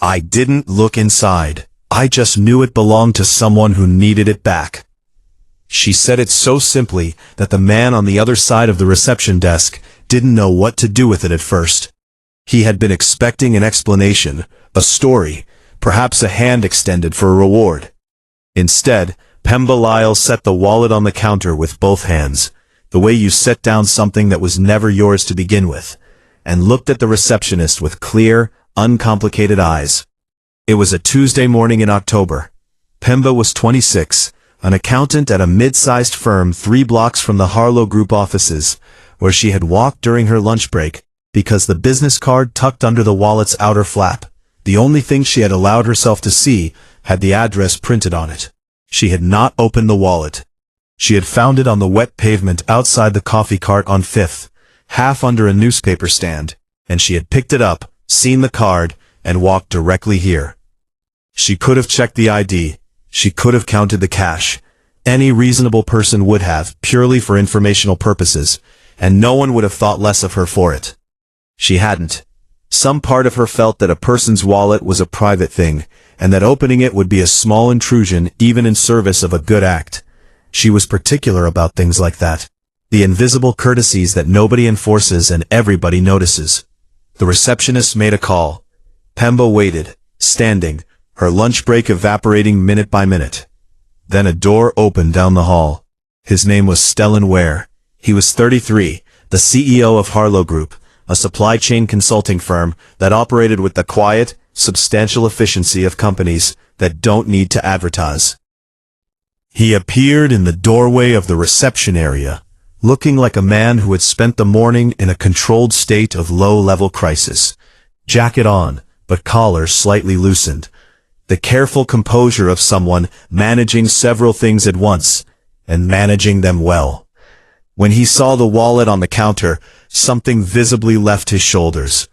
I didn't look inside. I just knew it belonged to someone who needed it back. She said it so simply that the man on the other side of the reception desk didn't know what to do with it at first. He had been expecting an explanation, a story, perhaps a hand extended for a reward. Instead, Pemba Lyle set the wallet on the counter with both hands, the way you set down something that was never yours to begin with, and looked at the receptionist with clear, uncomplicated eyes. It was a Tuesday morning in October. Pemba was 26, an accountant at a mid-sized firm 3 blocks from the Harlow Group offices, where she had walked during her lunch break, because the business card tucked under the wallet's outer flap, the only thing she had allowed herself to see, had the address printed on it. She had not opened the wallet. She had found it on the wet pavement outside the coffee cart on 5th, half under a newspaper stand, and she had picked it up, seen the card, and walked directly here. She could have checked the ID. She could have counted the cash. Any reasonable person would have, purely for informational purposes, and no one would have thought less of her for it. She hadn't. Some part of her felt that a person's wallet was a private thing, and that opening it would be a small intrusion even in service of a good act. She was particular about things like that. The invisible courtesies that nobody enforces and everybody notices. The receptionist made a call. Pemba waited, standing, her lunch break evaporating minute by minute. Then a door opened down the hall. His name was Stellan Ware. He was 33, the CEO of Harlow Group, a supply chain consulting firm that operated with the quiet, substantial efficiency of companies that don't need to advertise. He appeared in the doorway of the reception area, looking like a man who had spent the morning in a controlled state of low-level crisis. Jacket on, but collar slightly loosened. The careful composure of someone managing several things at once, and managing them well. When he saw the wallet on the counter, something visibly left his shoulders.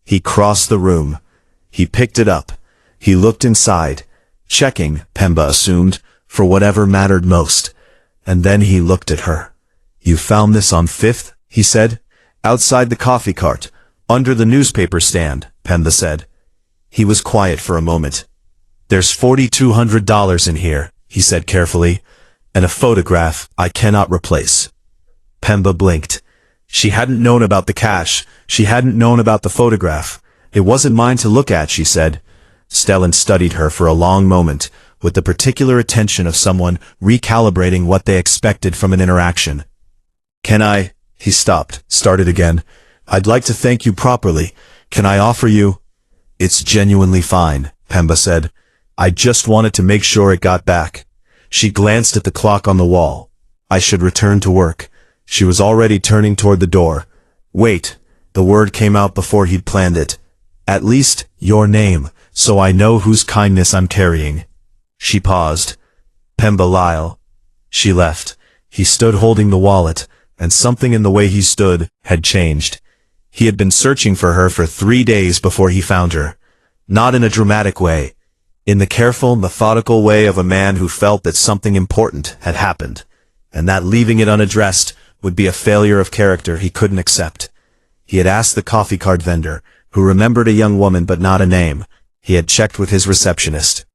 He crossed the room. He picked it up. He looked inside, checking, Pemba assumed, for whatever mattered most. And then he looked at her. "You found this on 5th, he said. "Outside the coffee cart, under the newspaper stand," Pemba said. He was quiet for a moment. "There's $4,200 in here," he said carefully, "and a photograph I cannot replace." Pemba blinked. She hadn't known about the cash. She hadn't known about the photograph. "It wasn't mine to look at," she said. Stellan studied her for a long moment, with the particular attention of someone recalibrating what they expected from an interaction. "Can I?" He stopped, started again. "I'd like to thank you properly. Can I offer you?" "It's genuinely fine," Pemba said. "I just wanted to make sure it got back." She glanced at the clock on the wall. "I should return to work." She was already turning toward the door. "Wait," the word came out before he'd planned it. "At least, your name, so I know whose kindness I'm carrying." She paused. "Pemba Lyle." She left. He stood holding the wallet, and something in the way he stood had changed. He had been searching for her for 3 days before he found her. Not in a dramatic way. In the careful, methodical way of a man who felt that something important had happened, and that leaving it unaddressed would be a failure of character he couldn't accept. He had asked the coffee cart vendor, who remembered a young woman but not a name. He had checked with his receptionist.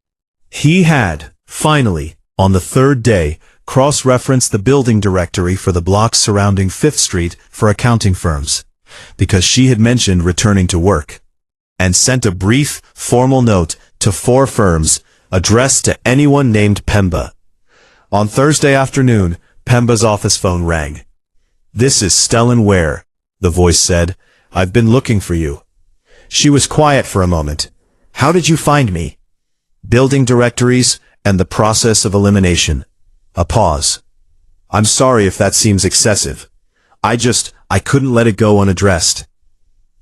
He had, finally, on the 3rd day, cross-referenced the building directory for the blocks surrounding 5th Street for accounting firms, because she had mentioned returning to work, and sent a brief, formal note to 4 firms, addressed to anyone named Pemba. On Thursday afternoon, Pemba's office phone rang. "This is Stellan Ware," the voice said. "I've been looking for you." She was quiet for a moment. "How did you find me?" "Building directories and the process of elimination." A pause. "I'm sorry if that seems excessive. I couldn't let it go unaddressed."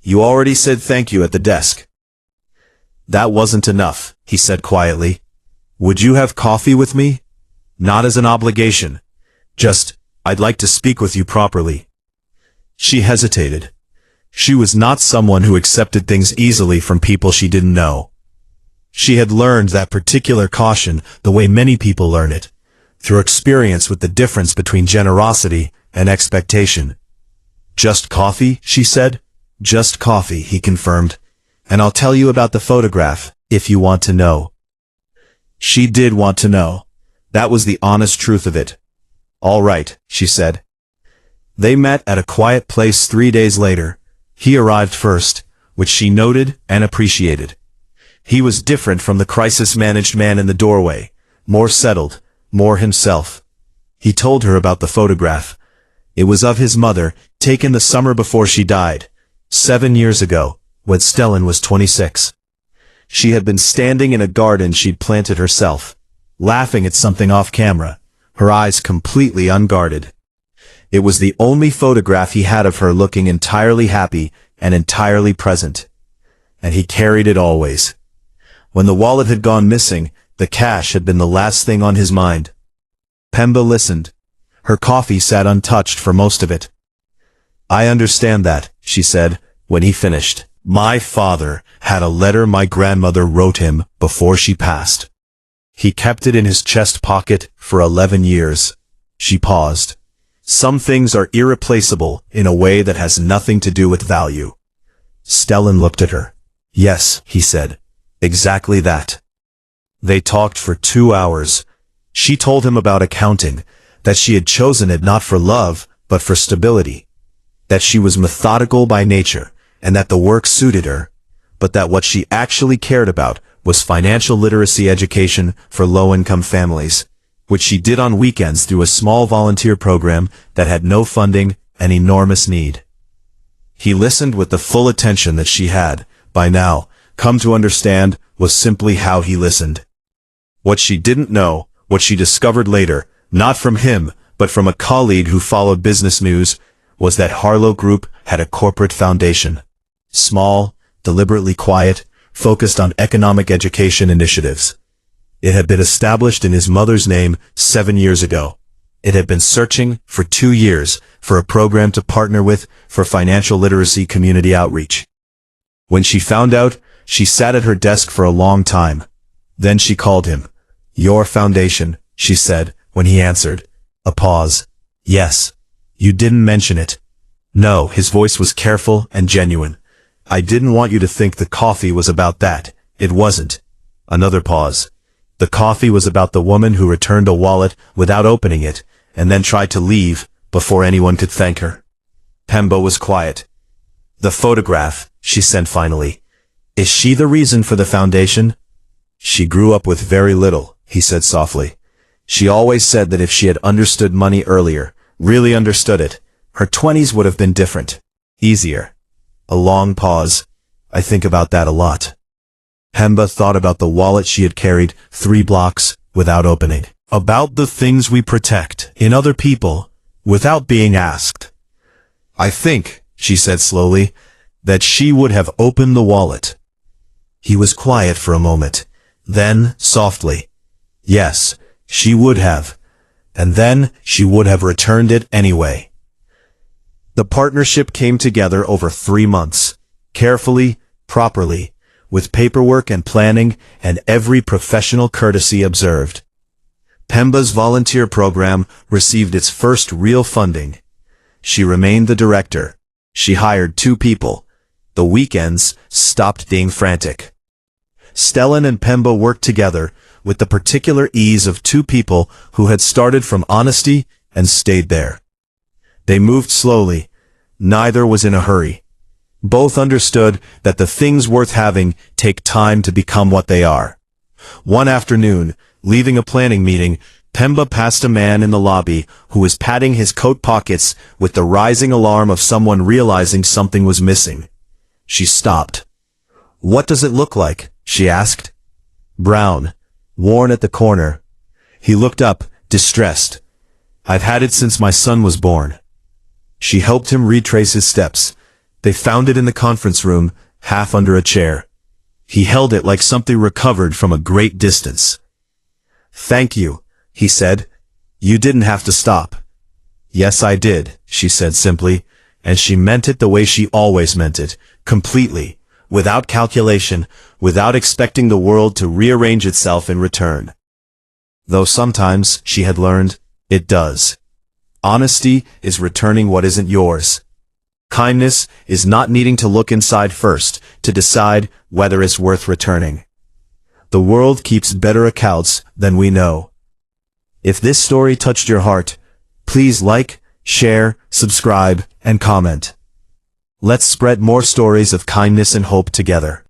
"You already said thank you at the desk." "That wasn't enough," he said quietly. "Would you have coffee with me? Not as an obligation. Just, I'd like to speak with you properly." She hesitated. She was not someone who accepted things easily from people she didn't know. She had learned that particular caution the way many people learn it, through experience with the difference between generosity and expectation. "Just coffee," she said. "Just coffee," he confirmed. and I'll tell you about the photograph, if you want to know." She did want to know. That was the honest truth of it. "All right," she said. They met at a quiet place 3 days later. He arrived first, which she noted and appreciated. He was different from the crisis-managed man in the doorway, more settled, more himself. He told her about the photograph. It was of his mother, taken the summer before she died, 7 years ago, when Stellan was 26. She had been standing in a garden she'd planted herself, laughing at something off camera, her eyes completely unguarded. It was the only photograph he had of her looking entirely happy and entirely present. And he carried it always. When the wallet had gone missing, the cash had been the last thing on his mind. Pemba listened. Her coffee sat untouched for most of it. "I understand that," she said, when he finished. "My father had a letter my grandmother wrote him before she passed. He kept it in his chest pocket for 11 years. She paused. "Some things are irreplaceable in a way that has nothing to do with value." Stellan looked at her. "Yes," he said. "Exactly that." They talked for 2 hours. She told him about accounting, that she had chosen it not for love, but for stability. That she was methodical by nature, and that the work suited her, but that what she actually cared about was financial literacy education for low-income families, which she did on weekends through a small volunteer program that had no funding and enormous need. He listened with the full attention that she had, by now, come to understand was simply how he listened. What she didn't know, what she discovered later, not from him, but from a colleague who followed business news, was that Harlow Group had a corporate foundation. Small, deliberately quiet, focused on economic education initiatives. It had been established in his mother's name 7 years ago. It had been searching for 2 years for a program to partner with for financial literacy community outreach. When she found out, she sat at her desk for a long time. Then she called him. "Your foundation," she said, when he answered. A pause. "Yes. You didn't mention it." "No," his voice was careful and genuine. "I didn't want you to think the coffee was about that. It wasn't." Another pause. "The coffee was about the woman who returned a wallet without opening it, and then tried to leave before anyone could thank her." Pemba was quiet. "The photograph," she said finally. "Is she the reason for the foundation?" "She grew up with very little," he said softly. "She always said that if she had understood money earlier, really understood it, her 20s would have been different. Easier." A long pause. "I think about that a lot." Pemba thought about the wallet she had carried 3 blocks without opening. About the things we protect in other people without being asked. "I think," she said slowly, "that she would have opened the wallet." He was quiet for a moment. Then, softly, "Yes, she would have. And then she would have returned it anyway." The partnership came together over 3 months, carefully, properly, with paperwork and planning and every professional courtesy observed. Pemba's volunteer program received its first real funding. She remained the director. She hired 2 people. The weekends stopped being frantic. Stellan and Pemba worked together with the particular ease of 2 people who had started from honesty and stayed there. They moved slowly. Neither was in a hurry. Both understood that the things worth having take time to become what they are. One afternoon, leaving a planning meeting, Pemba passed a man in the lobby who was patting his coat pockets with the rising alarm of someone realizing something was missing. She stopped. "What does it look like?" she asked. "Brown. Worn at the corner." He looked up, distressed. "I've had it since my son was born." She helped him retrace his steps. They found it in the conference room, half under a chair. He held it like something recovered from a great distance. "Thank you," he said. "You didn't have to stop." "Yes, I did," she said simply, and she meant it the way she always meant it, completely, without calculation, without expecting the world to rearrange itself in return. Though sometimes, she had learned, it does. Honesty is returning what isn't yours. Kindness is not needing to look inside first, to decide whether it's worth returning. The world keeps better accounts than we know. If this story touched your heart, please like, share, subscribe, and comment. Let's spread more stories of kindness and hope together.